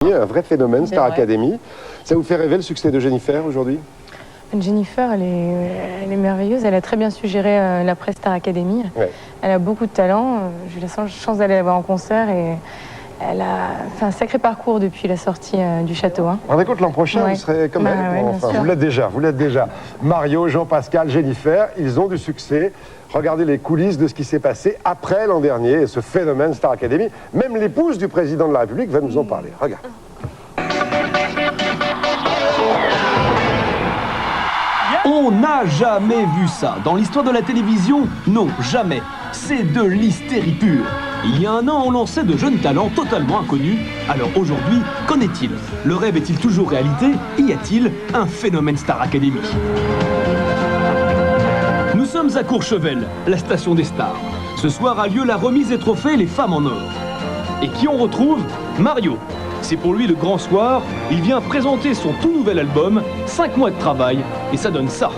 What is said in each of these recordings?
Un vrai phénomène, Star Academy. Ça vous fait rêver le succès de Jennifer aujourd'hui? Jennifer, elle est merveilleuse. Elle a très bien su gérer la presse Star Academy. Ouais. Elle a beaucoup de talent. J'ai eu la chance d'aller la voir en concert et elle a fait un sacré parcours depuis la sortie du château. Hein. Vous rendez compte, l'an prochain, vous serez comme elle. Enfin, vous l'êtes déjà. Mario, Jean-Pascal, Jennifer, ils ont du succès. Regardez les coulisses de ce qui s'est passé après l'an dernier et ce phénomène Star Academy. Même l'épouse du président de la République va nous en parler. Regarde. On n'a jamais vu ça. Dans l'histoire de la télévision, non, jamais. C'est de l'hystérie pure. Il y a un an, on lançait de jeunes talents totalement inconnus. Alors aujourd'hui, qu'en est-il? Le rêve est-il toujours réalité? Y a-t-il un phénomène Star Academy? Nous sommes à Courchevel, la station des stars. Ce soir a lieu la remise des trophées Les Femmes en Or. Et qui on retrouve? Mario. C'est pour lui le grand soir, il vient présenter son tout nouvel album, 5 mois de travail, et ça donne ça.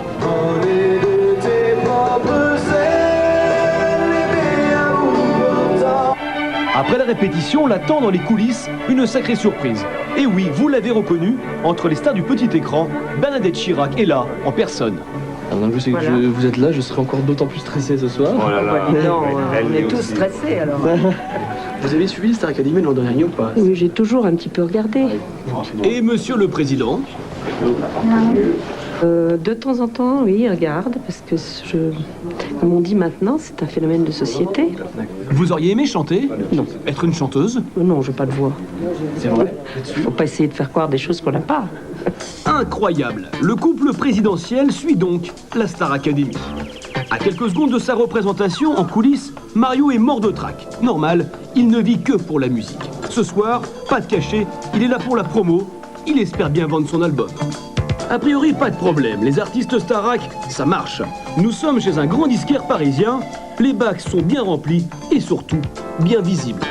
Après la répétition, on l'attend dans les coulisses, une sacrée surprise. Et oui, vous l'avez reconnu, entre les stars du petit écran, Bernadette Chirac est là, en personne. Alors, je sais que vous êtes là, je serai encore d'autant plus stressé ce soir. Oh là là. Non, on est tous stressés alors. Vous avez suivi Star Academy l'an dernier ou pas? Oui, j'ai toujours un petit peu regardé. Et monsieur le président? De temps en temps, oui, regarde, parce que comme on dit maintenant, c'est un phénomène de société. Vous auriez aimé chanter? Non. Être une chanteuse? Non, je n'ai pas de voix. C'est vrai? Faut pas essayer de faire croire des choses qu'on n'a pas. Incroyable! Le couple présidentiel suit donc la Star Academy. À quelques secondes de sa représentation, en coulisses, Mario est mort de trac. Normal, il ne vit que pour la musique. Ce soir, pas de cachet, il est là pour la promo. Il espère bien vendre son album. A priori, pas de problème. Les artistes Starac, ça marche. Nous sommes chez un grand disquaire parisien. Les bacs sont bien remplis et surtout, bien visibles.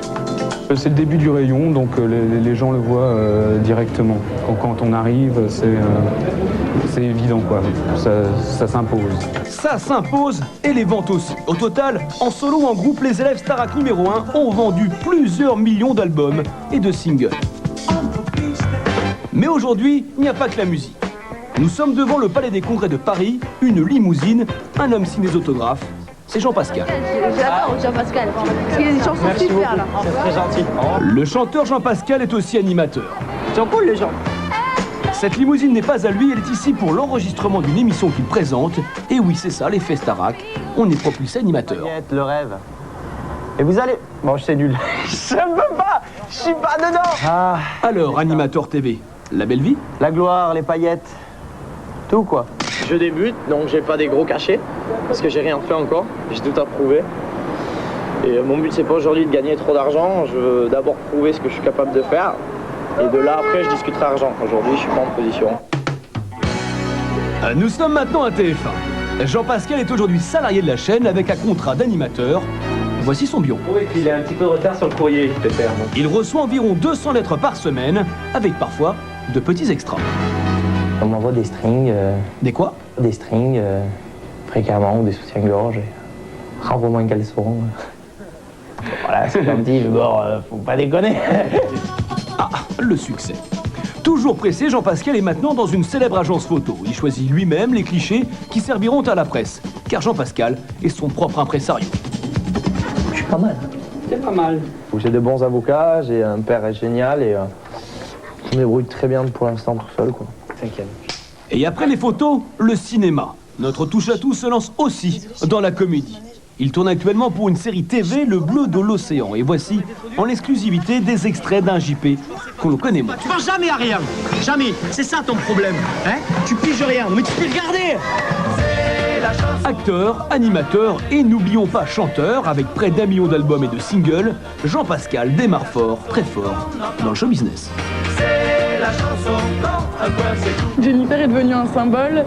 C'est le début du rayon, donc les gens le voient directement. Quand on arrive, c'est évident, quoi. Ça s'impose. Ça s'impose et les ventes aussi. Au total, en solo ou en groupe, les élèves Starac numéro 1 ont vendu plusieurs millions d'albums et de singles. Mais aujourd'hui, il n'y a pas que la musique. Nous sommes devant le Palais des Congrès de Paris, une limousine, un homme signe des autographes. C'est Jean-Pascal. J'adore Jean-Pascal, parce qu'il y a des chansons super là. C'est très gentil. Le chanteur Jean-Pascal est aussi animateur. Ils sont cool les gens. Cette limousine n'est pas à lui, elle est ici pour l'enregistrement d'une émission qu'il présente. Et oui, c'est ça, l'effet Starac. On est propulsé animateur. Le rêve. Et vous allez... Bon, c'est nul. Je ne peux pas. Je suis pas dedans. Alors, animateur TV, la belle vie? La gloire, les paillettes. Tout quoi. Je débute, donc j'ai pas des gros cachets, parce que j'ai rien fait encore, j'ai tout à prouver. Et mon but c'est pas aujourd'hui de gagner trop d'argent, je veux d'abord prouver ce que je suis capable de faire. Et de là après je discuterai argent. Aujourd'hui je suis pas en position. Nous sommes maintenant à TF1. Jean-Pascal est aujourd'hui salarié de la chaîne avec un contrat d'animateur. Voici son bio. Oui, puis il a un petit peu de retard sur le courrier, peut-être. Il reçoit environ 200 lettres par semaine, avec parfois de petits extras. On m'envoie des strings. Des quoi? Des strings, fréquemment, ou des soutiens-gorge. Renvoie-moi un caleçon. Voilà, c'est gentil, mais bon, faut pas déconner. Ah, le succès. Toujours pressé, Jean-Pascal est maintenant dans une célèbre agence photo. Il choisit lui-même les clichés qui serviront à la presse, car Jean-Pascal est son propre impresario. Je suis pas mal. C'est pas mal. J'ai de bons avocats, j'ai un père génial et je me débrouille très bien pour l'instant tout seul, quoi. Et après les photos, le cinéma. Notre touche-à-tout se lance aussi dans la comédie. Il tourne actuellement pour une série TV, Le Bleu de l'Océan. Et voici, en exclusivité, des extraits d'un JP qu'on connaît moins. Tu penses jamais à rien. Jamais. C'est ça ton problème. Hein? Tu piges rien. Mais tu peux regarder. Acteur, animateur et n'oublions pas chanteur, avec près d'1 million d'albums et de singles, Jean-Pascal démarre fort, très fort, dans le show business. Jennifer est devenue un symbole.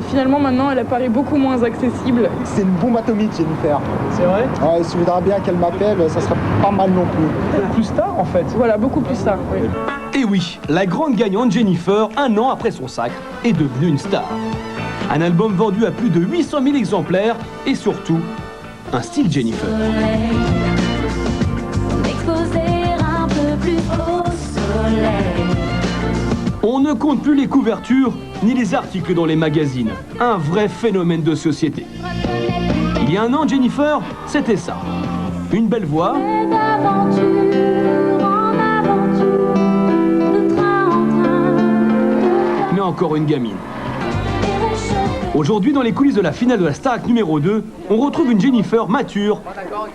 Finalement, maintenant, elle apparaît beaucoup moins accessible. C'est une bombe atomique, Jennifer. C'est vrai? Ouais, si vous voudrez bien qu'elle m'appelle, ça serait pas mal non plus. Plus star, en fait. Voilà, beaucoup plus ça. Oui. Et oui, la grande gagnante Jennifer, 1 an après son sacre, est devenue une star. Un album vendu à plus de 800 000 exemplaires et surtout, un style Jennifer. M'exposer un peu plus au soleil. ne compte plus les couvertures ni les articles dans les magazines. Un vrai phénomène de société. Il y a un an, Jennifer, c'était ça. Une belle voix. Mais encore une gamine. Aujourd'hui, dans les coulisses de la finale de la Starac numéro 2, on retrouve une Jennifer mature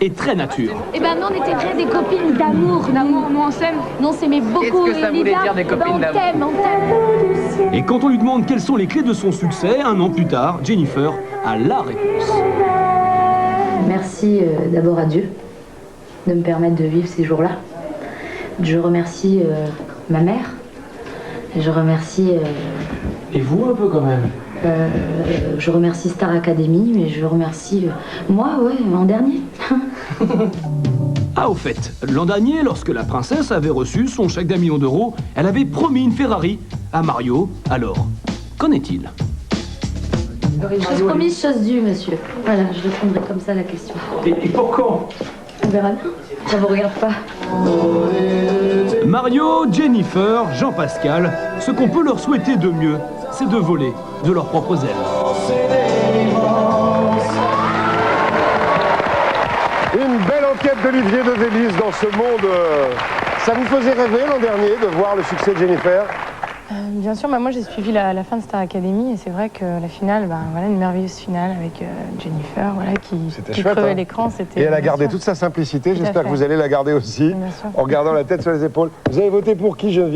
et très nature. Eh ben nous, on était très des copines d'amour. D'amour, nous on s'aime. Non, on s'aimait beaucoup. Qu'est-ce que ça voulait dire des copines d'amour? On t'aime. Et quand on lui demande quelles sont les clés de son succès, un an plus tard, Jennifer a la réponse. Merci d'abord à Dieu de me permettre de vivre ces jours-là. Je remercie ma mère. Je remercie... Et vous un peu quand même? Je remercie Star Academy, mais je remercie moi, ouais, en dernier. Ah, au fait, l'an dernier, lorsque la princesse avait reçu son chèque d'1 million d'euros, elle avait promis une Ferrari à Mario. Alors, qu'en est-il? Chose promise, chose due, monsieur. Voilà, je répondrai comme ça à la question. Et pour quand? On verra bien. Ça vous regarde pas. Mario, Jennifer, Jean-Pascal, ce qu'on peut leur souhaiter de mieux, c'est de voler de leurs propres ailes. Une belle enquête d'Olivier de Véliz dans ce monde. Ça vous faisait rêver l'an dernier de voir le succès de Jennifer? Bien sûr, moi j'ai suivi la fin de Star Academy et c'est vrai que la finale, voilà, une merveilleuse finale avec Jennifer, voilà, qui crevait l'écran. Et elle a gardé toute sa simplicité, j'espère que vous allez la garder aussi, en gardant la tête sur les épaules. Vous avez voté pour qui, Geneviève ?